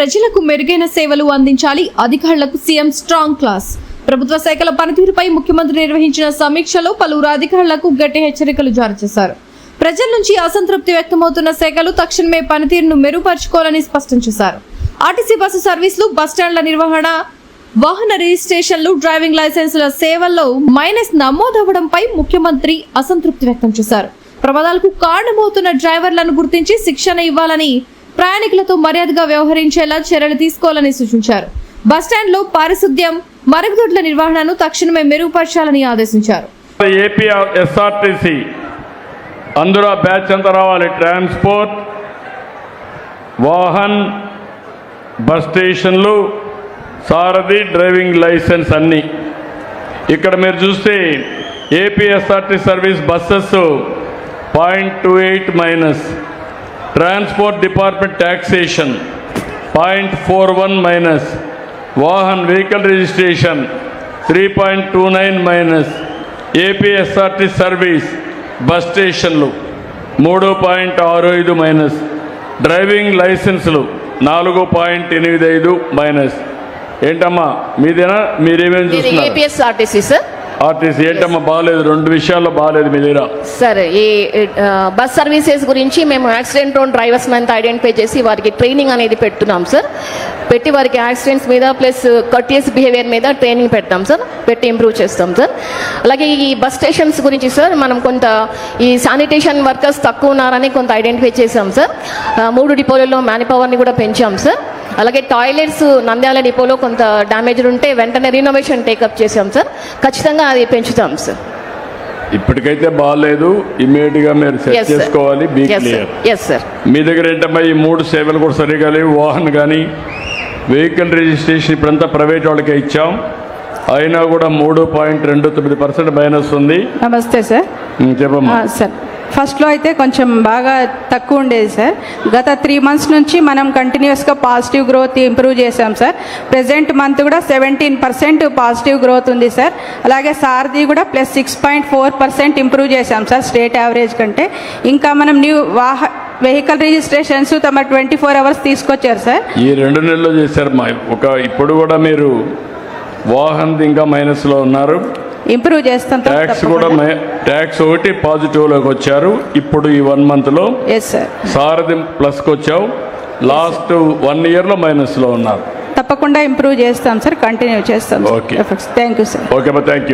ప్రజలకు మెరుగైన సేవలు అందించాలి. అధికారులకు సీఎం స్ట్రాంగ్ క్లాస్. ప్రభుత్వ శాఖల పనితీరుపై ముఖ్యమంత్రి నిర్వహించిన సమీక్షలో పలువురు అధికారులకు గట్టి హెచ్చరికలు జారీ చేశారు. ప్రజల నుంచి అసంతృప్తి వ్యక్తమవుతున్న శాఖలు తక్షణమే పనితీరును మెరుగుపరుచుకోవాలని స్పష్టం చేశారు. ఆర్టీసీ బస్సు సర్వీసులు, బస్టాండ్ల నిర్వహణ, వాహన రిజిస్ట్రేషన్లు, డ్రైవింగ్ లైసెన్సుల సేవల్లో మైనస్ నమోదవడంపై ముఖ్యమంత్రి అసంతృప్తి వ్యక్తం చేశారు. ప్రమాదాలకు కారణమవుతున్న డ్రైవర్లను గుర్తించి శిక్షణ ఇవ్వాలని, ప్రయాణికులతో మర్యాదగా వ్యవహరించేలా చర్యలు తీసుకోవాలని సూచించారు. బస్టాండ్లో పారిశుద్ధ్యం, మరుగుదొడ్ల నిర్వహణను తక్షణమే మెరుగుపరచాలని ఆదేశించారు. ఏపీ ఎస్ఆర్టీసీ అందులో బ్యాచ్ అంతా రావాలి. ట్రాన్స్పోర్ట్, వాహన్, బస్ స్టేషన్లు, సారథి, డ్రైవింగ్ లైసెన్స్ అన్నీ. ఇక్కడ మీరు చూస్తే AP SRT service buses 0.28 minus, transport department taxation 0.41 minus, Vahan vehicle registration 3.29 minus, AP SRT service bus స్టేషన్లు 3.65 మైనస్, డ్రైవింగ్ లైసెన్సులు 4.85 మైనస్. ఏంటమ్మా మీదేనా? మీరేమేమి చూస్తున్నారు? APSRTC sir. ఆర్టీసీ ఏంటమ్మా బాగాలేదు? రెండు విషయాల్లో బాగాలేదు మీ దగ్గర. సార్, ఈ బస్ సర్వీసెస్ గురించి మేము యాక్సిడెంట్ ప్రోన్ డ్రైవర్స్ అంతా ఐడెంటిఫై చేసి వారికి ట్రైనింగ్ అనేది పెడుతున్నాం సార్. పెట్టి వారికి యాక్సిడెంట్స్ మీద ప్లస్ కర్టియస్ బిహేవియర్ మీద ట్రైనింగ్ పెడతాం సార్. పెట్టి ఇంప్రూవ్ చేస్తాం సార్. అలాగే ఈ బస్ స్టేషన్స్ గురించి సార్ మనం కొంత ఈ శానిటేషన్ వర్కర్స్ తక్కువ ఉన్నారని కొంత ఐడెంటిఫై చేసాం సార్. 3 డిపోలలో మ్యాన్ పవర్ని కూడా పెంచాం సార్. అలాగే టాయిలెట్స్ నంద్యాల డిపోలో కొంత డ్యామేజ్డ్ ఉంటే వెంటనే రినోవేషన్ టేకప్ చేసాం సార్. ఖచ్చితంగా అది పెంచుతాం సార్. ఇప్పటికైతే బాగాలేదు, ఇమీడియట్ గా మీరు సెట్ చేసుకోవాలి. Be clear. మీ దగ్గర ఏంటమ్మా ఈ 3 సేవలు కూడా సరిగా లేవు. వాహన్ కానీ వెహికల్ రిజిస్ట్రేషన్ ఇప్పుడంతా ప్రైవేట్ వాళ్ళకే ఇచ్చాం, అయినా కూడా 3.29% మైనస్ ఉంది. నమస్తే సార్. చెప్పమ్మా. సార్, ఫస్ట్లో అయితే కొంచెం బాగా తక్కువ ఉండేది సార్. గత 3 మంత్స్ నుంచి మనం కంటిన్యూస్గా పాజిటివ్ గ్రోత్ ఇంప్రూవ్ చేసాం సార్. ప్రెజెంట్ మంత్ కూడా 17% పాజిటివ్ గ్రోత్ ఉంది సార్. అలాగే సారథి కూడా +6.4% ఇంప్రూవ్ చేసాం సార్ స్టేట్ యావరేజ్ కంటే. ఇంకా మనం న్యూ వెహికల్ రిజిస్ట్రేషన్స్ తమ 24 అవర్స్ తీసుకొచ్చారు సార్. ఈ 2 నెలల్లో చేశారు. ఇప్పుడు కూడా మీరు వాహన్ ఇంకా మైనస్లో ఉన్నారు. ఇంప్రూవ్ చేస్తాం. ట్యాక్స్ కూడా ట్యాక్స్ ఒకటి పాజిటివ్లోకి వచ్చారు ఇప్పుడు ఈ 1 మంత్లో. Yes sir. సారథి ప్లస్కి వచ్చావు. లాస్ట్ 1 ఇయర్లో మైనస్లో ఉన్నారు. తప్పకుండా ఇంప్రూవ్ చేస్తాం సార్. కంటిన్యూ చేస్తాం. Okay, thank you sir. Okay, thank you.